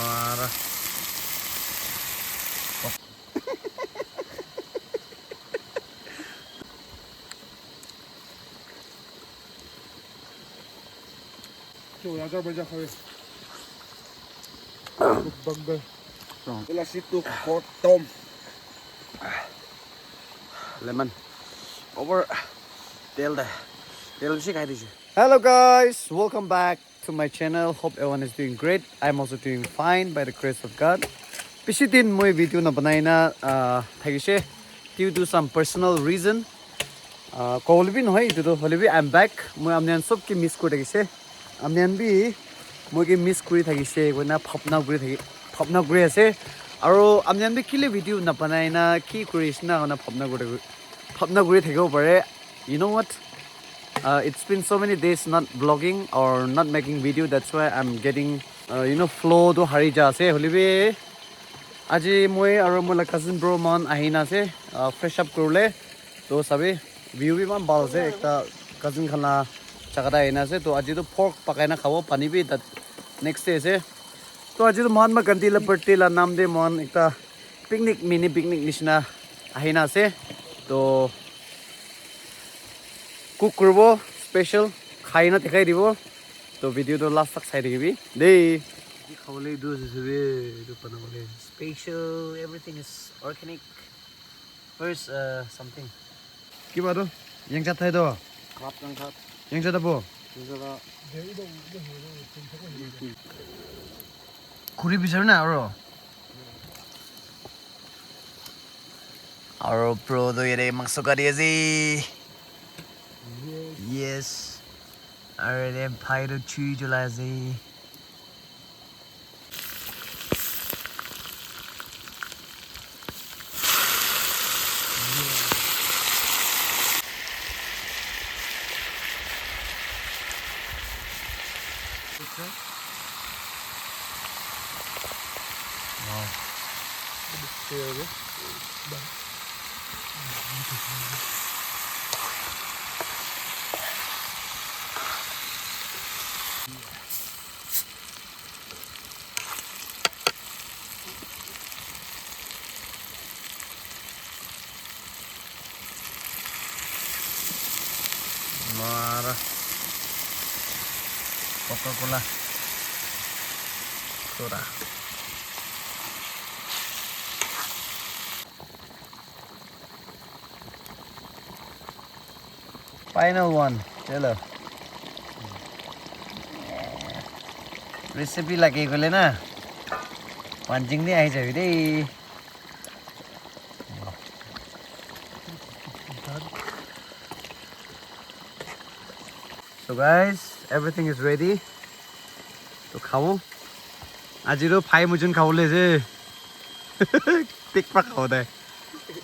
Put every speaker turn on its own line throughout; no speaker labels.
Marah.
Coba aja baca kau. Mukbang. Gelas itu kotom.
Lemon. Over. Tail sih kayak gitu. Hello guys, welcome back to my channel. Hope everyone is doing great. I'm also doing fine by the grace of God. पिछले दिन मैं video ना बनाई ना था due to some personal reason. Call भी नहीं तो होले भी I'm back. मैं अपने सब के मिस कर देगी अपने भी मैं के मिस करी था वो ना फपना करी ऐसे और अपने भी किले वीडियो ना बनाई ना की करी ना ना फपना करी थे वो पड़े. You know what? It's been so many days not vlogging or not making video. That's why I'm getting flow to hari ja se holy be aji moi aro mola cousin bro man ahina se fresh up kurle to sabi view bi man bal se ekta cousin khana chagada ahina se to aji to pork pakai na khabo pani bi that next day se to aji to man ma ganti la birthday la nam de man ekta picnic mini picnic nishna ahina se to cook kurbo special khai na dekhai dibo to video to last tak sai dibi dei khawle do sebe do panamale special everything is organic first something ki ba do yang chat thai do
Kap yang kap.
yang chat bo
Juga.
khuri bisar na aro pro do yere mangso kari aji yes already pai do chui julai aji marah Coca-Cola soda final one chalo recipe lagi gole na pancing ni ai jabi dei so guys everything is ready to khao aji ro phai mujun khawle je tik pak khau dai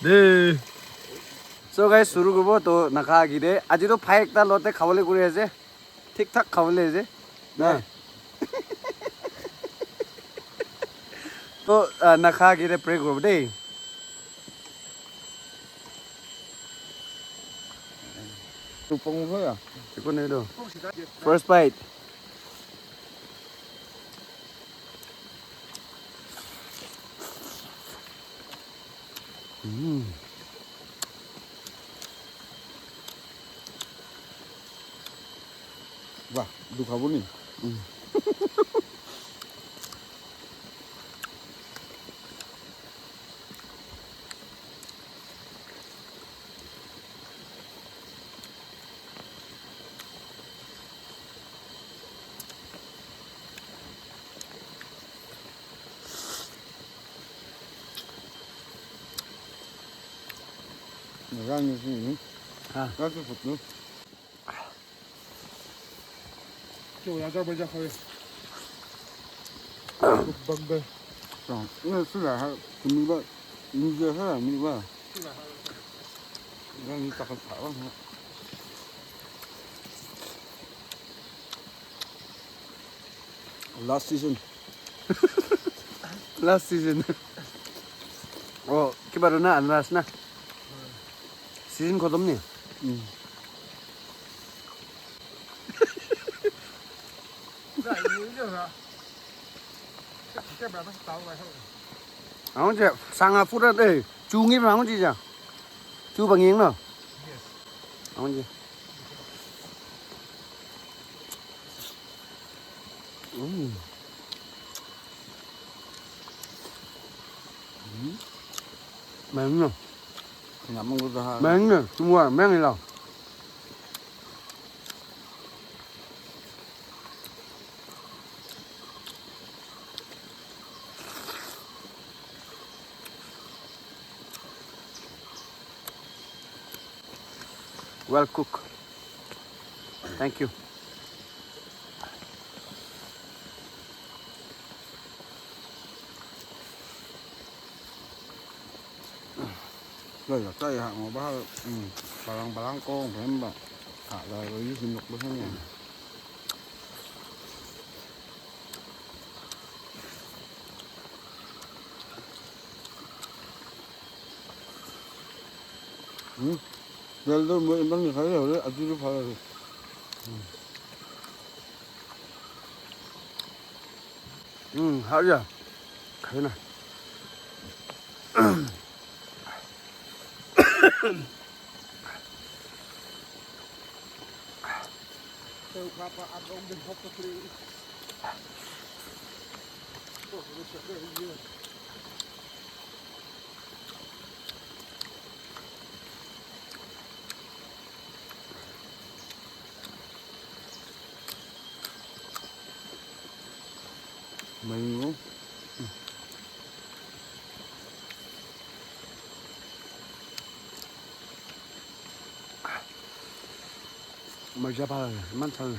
de so guys shuru korbo to nakha gide aji ro phai ekta lote khawle kuri ase ঠিক ঠাক khawle je na to nakha gide pray korbo dei
Tupong thôi à?
iko nei do first bite
Wah, du kau ni. Ra như thế này.
Ha.
Ra cái phụt nữa. Coba aja baca kau. Mukbang. Rồi, nó sẽ là mình ba, mình giờ hết mình ba. Ra như tao không phải không. Last season.
last season oh ki baru na anas na season khatam ni
cái bà bắt tàu vậy thôi.
Không chị, sang phút đó đây, chú nghĩ vào không chị chả? Chú bằng nghiêng nào?
Yes.
Không chị. Mềm nè,
Ngắm một cái ha.
mềm nè, chung qua mềm này nào. Well cooked. Thank you.
Đây là cây hạng mà bác bà lăng con phải em bà thả ra rồi xin lục bớt hết nhỉ. Đây tôi mới bắt được thấy rồi đấy, ăn chưa phải rồi.
Hả giờ? Thế này.
Tôi papa ăn ông đừng hốc cái gì. Mình cũng
Mà ra ba rồi, mắn thân.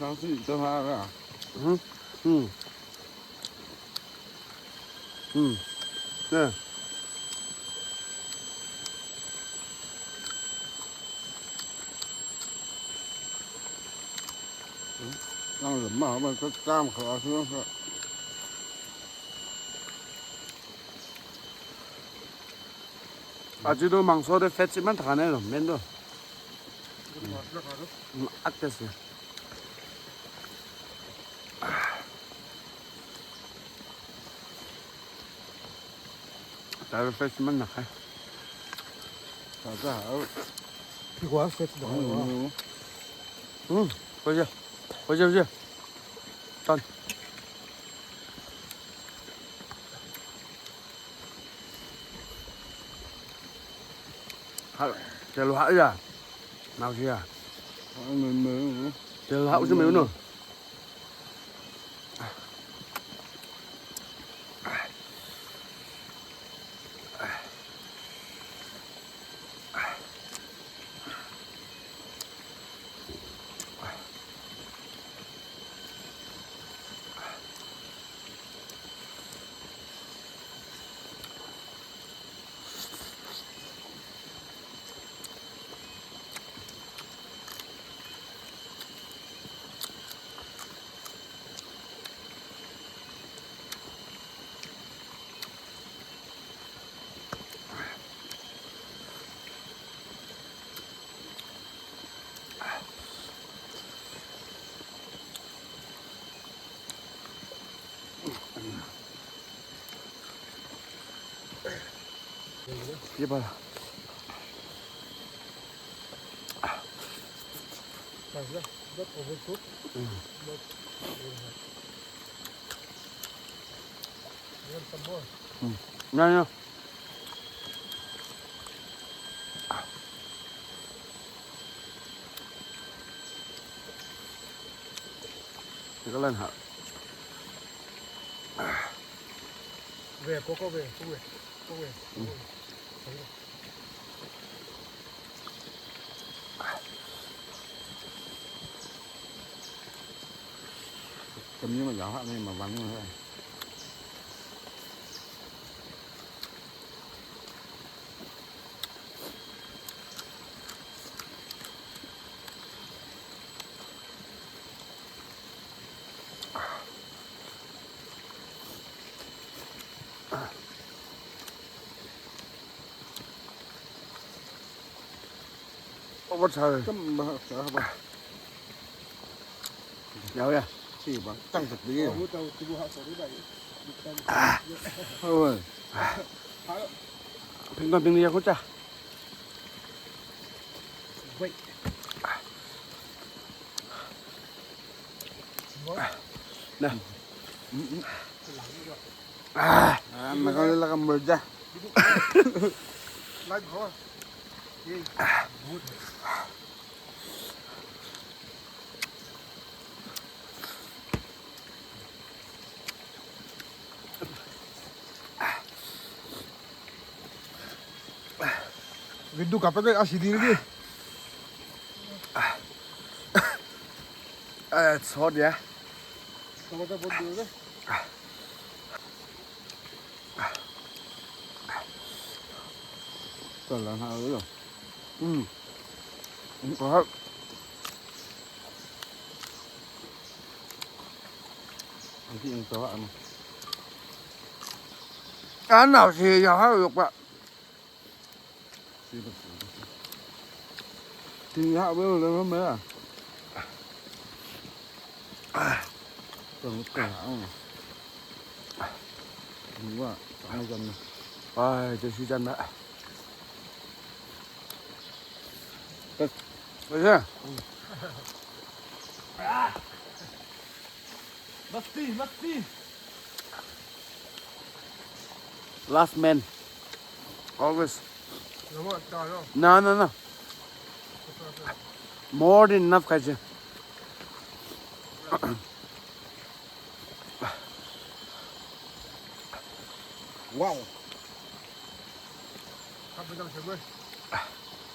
sáng xị cho ha ra.
Nè.
Đang rửa mở mà có cam khở xuống sợ.
아직도 망설에 뺐지만 다 내려, 맨도. 악됐어요. 다를 뺐지만 나가요.
Cả hở.
Quá phết đó.
보자. 보자. 전. 젤로 하자. 나오시야.
Mình
젤로 하고 좀 매우노. 이봐라.
Masih rất overcooked. But you want some more?
야야. 이거 lên hả?
Về có về, có về. Có về.
cầm như mà giáo hạn này mà vắng như thế này.
có trời.
Cấm bờ sợ bờ.
Nhớ kìa.
Chỉ bằng tăng thật đi.
Bố tàu từ bố họ sẽ đi bảy.
Ôi.
Bình còn bình đi không cha.
Vậy.
Nè.
À, mà con là cầm bờ ra.
Lại có. Đi. Gindu kapag asidi ni.
It's hot, yeah.
Tama ka bod dulu.
Còn là hao rồi.
Có.
Anh chị anh có ăn.
Ăn nào thì giờ hết được bạn.
Thì hao bữa lên nó mới à. Còn cái hao này. Đúng quá, ăn dần này.
Ôi, tôi suy chân đã. Được chưa?
Masti.
Last man. Always.
Lama tak no.
No. More than enough khai chưa?
Wow.
Kap bedang semua.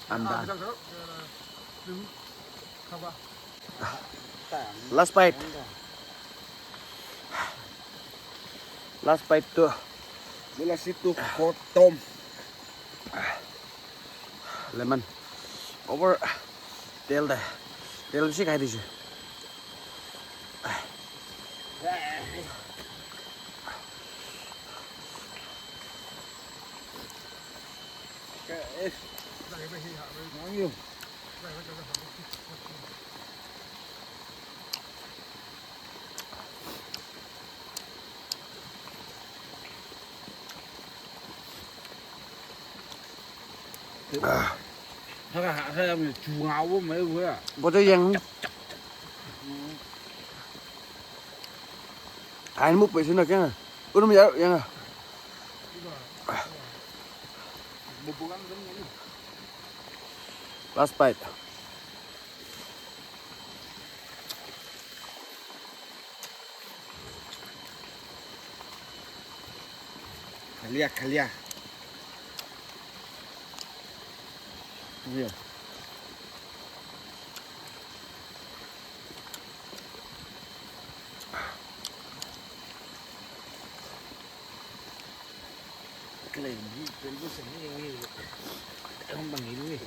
I'm done.
Bedang tu. Dulu. Kapa.
Last bite. Last bite tuh.
Đây là situ kho tôm.
Lemon. Over. Tail đây. Tail gì khai đi chứ?
Bao nhiêu? Thế là hạ thế em chú ngáo với mấy với à?
Có chơi giang không? Anh múc vệ sinh được chứ? Ủa nó mới dạo giang à?
Một bữa ăn giống như
Last bite.
Khalia.
Nhiều.
Cái này cái bữa sáng này không bằng ý đúng gì.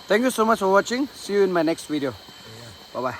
Thank you so much for watching. See you in my next video. Bye bye.